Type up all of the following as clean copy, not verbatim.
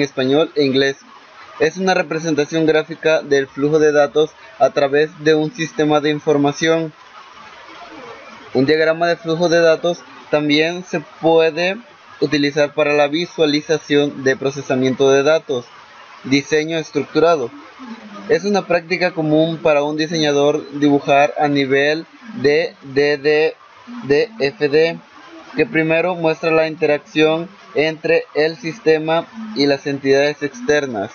español e inglés. Es una representación gráfica del flujo de datos a través de un sistema de información. Un diagrama de flujo de datos también se puede utilizar para la visualización de procesamiento de datos. Diseño estructurado. Es una práctica común para un diseñador dibujar a nivel de DFD, que primero muestra la interacción entre el sistema y las entidades externas.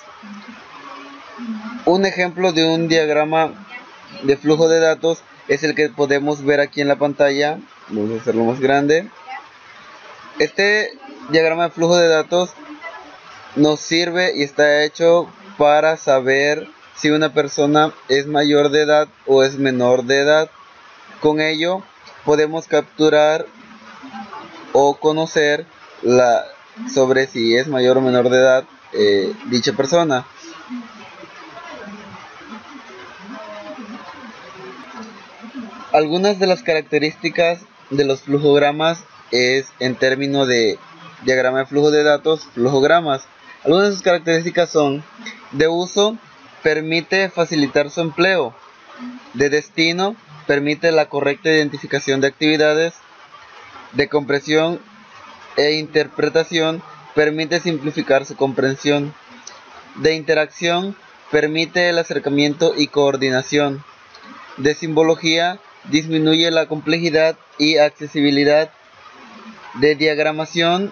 Un ejemplo de un diagrama de flujo de datos es el que podemos ver aquí en la pantalla. Vamos a hacerlo más grande. Este diagrama de flujo de datos nos sirve y está hecho para saber si una persona es mayor de edad o es menor de edad. Con ello podemos capturar o conocer sobre si es mayor o menor de edad dicha persona. Algunas de las características de los flujogramas es en términos de diagrama de flujo de datos, flujogramas. Algunas de sus características son: de uso, permite facilitar su empleo; de destino, permite la correcta identificación de actividades; de compresión e interpretación, permite simplificar su comprensión; de interacción, permite el acercamiento y coordinación; de simbología, disminuye la complejidad y accesibilidad; de diagramación,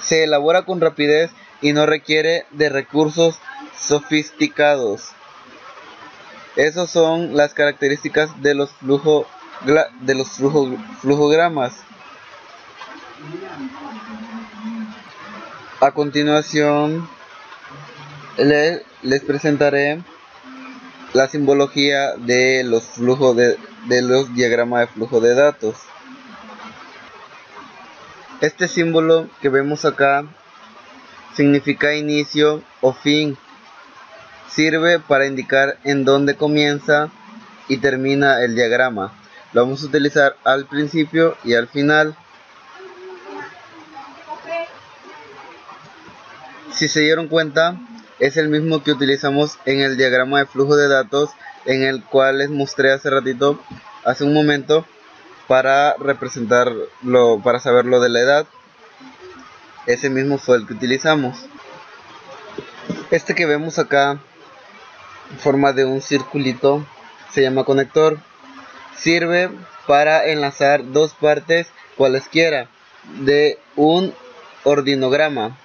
se elabora con rapidez y no requiere de recursos sofisticados. Esas son las características de los flujogramas. A continuación les presentaré la simbología de los diagramas de flujo de datos. Este símbolo que vemos acá significa inicio o fin. Sirve para indicar en dónde comienza y termina el diagrama. Lo vamos a utilizar al principio y al final. Si se dieron cuenta, es el mismo que utilizamos en el diagrama de flujo de datos, en el cual les mostré hace un momento, para representarlo, para saber lo de la edad. Ese mismo fue el que utilizamos. Este que vemos acá, en forma de un circulito, se llama conector. Sirve para enlazar dos partes cualesquiera de un ordinograma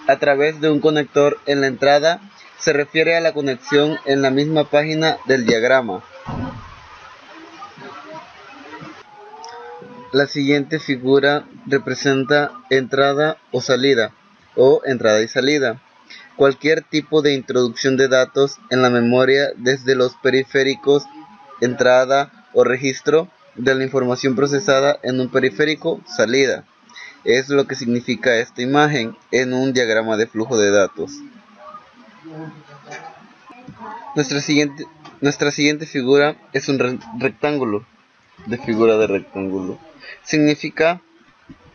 a través de un conector en la entrada. Se refiere a la conexión en la misma página del diagrama. La siguiente figura representa entrada o salida, o entrada y salida. Cualquier tipo de introducción de datos en la memoria desde los periféricos, entrada o registro de la información procesada en un periférico, salida. Es lo que significa esta imagen en un diagrama de flujo de datos. Nuestra siguiente figura es un rectángulo, de figura de rectángulo. Significa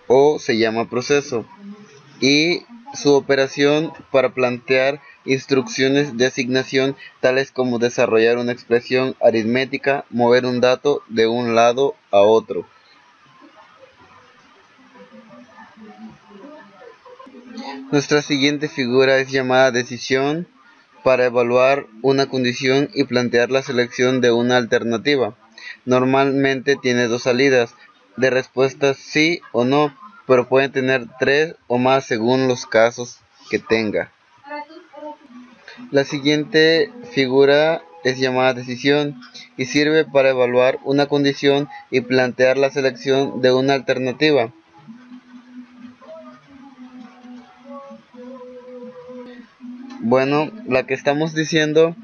o se llama proceso, y su operación para plantear instrucciones de asignación tales como desarrollar una expresión aritmética, mover un dato de un lado a otro. Nuestra siguiente figura es llamada decisión, para evaluar una condición y plantear la selección de una alternativa. Normalmente tiene dos salidas de respuestas sí o no, pero pueden tener tres o más según los casos que tenga. La siguiente figura es llamada decisión y sirve para evaluar una condición y plantear la selección de una alternativa. Bueno, la que estamos diciendo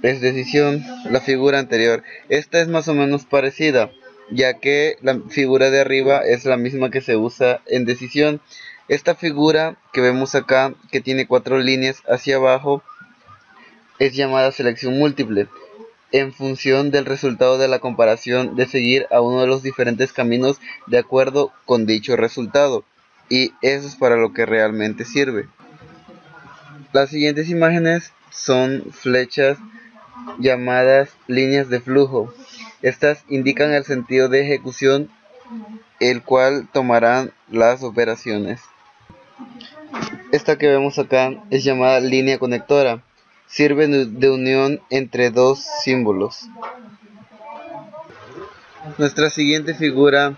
es decisión, la figura anterior. Esta es más o menos parecida, ya que la figura de arriba es la misma que se usa en decisión. Esta figura que vemos acá, que tiene 4 líneas hacia abajo, es llamada selección múltiple, en función del resultado de la comparación de seguir a uno de los diferentes caminos de acuerdo con dicho resultado. Y eso es para lo que realmente sirve. Las siguientes imágenes son flechas llamadas líneas de flujo. Estas indican el sentido de ejecución, el cual tomarán las operaciones. Esta que vemos acá es llamada línea conectora. Sirve de unión entre dos símbolos. Nuestra siguiente figura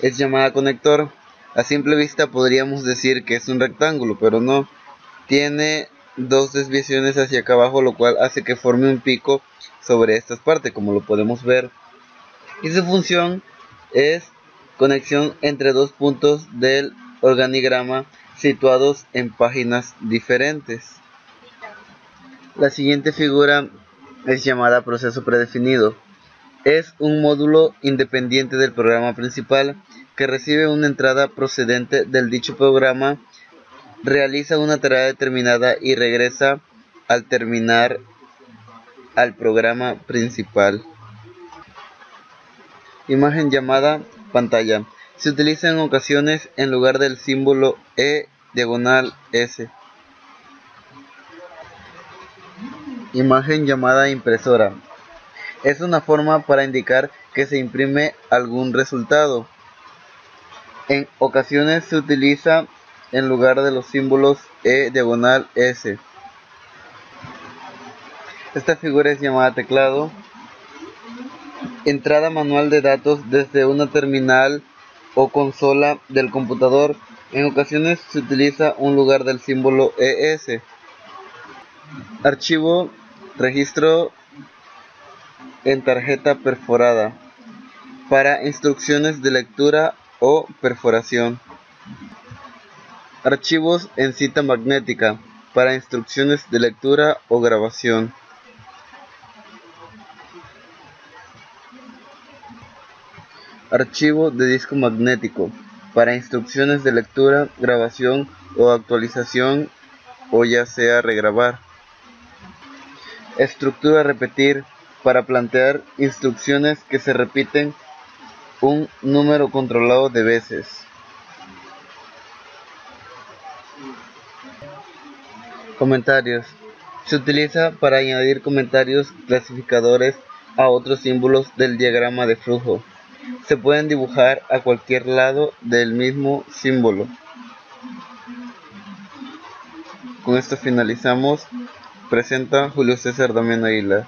es llamada conector. A simple vista podríamos decir que es un rectángulo, pero no. Tiene dos desviaciones hacia acá abajo, lo cual hace que forme un pico sobre estas partes, como lo podemos ver. Y su función es conexión entre dos puntos del organigrama situados en páginas diferentes. La siguiente figura es llamada proceso predefinido. Es un módulo independiente del programa principal que recibe una entrada procedente del dicho programa, realiza una tarea determinada y regresa al terminar al programa principal. Imagen llamada pantalla. Se utiliza en ocasiones en lugar del símbolo E/S. Imagen llamada impresora. Es una forma para indicar que se imprime algún resultado. En ocasiones se utiliza en lugar de los símbolos E/S. Esta figura es llamada teclado. Entrada manual de datos desde una terminal o consola del computador. En ocasiones se utiliza un lugar del símbolo ES. Archivo, registro en tarjeta perforada para instrucciones de lectura o perforación. Archivos en cinta magnética para instrucciones de lectura o grabación. Archivo de disco magnético para instrucciones de lectura, grabación o actualización, o ya sea regrabar. Estructura repetir para plantear instrucciones que se repiten un número controlado de veces. Comentarios. Se utiliza para añadir comentarios clasificadores a otros símbolos del diagrama de flujo. Se pueden dibujar a cualquier lado del mismo símbolo. Con esto finalizamos. Presenta Julio César Damián Aguilar.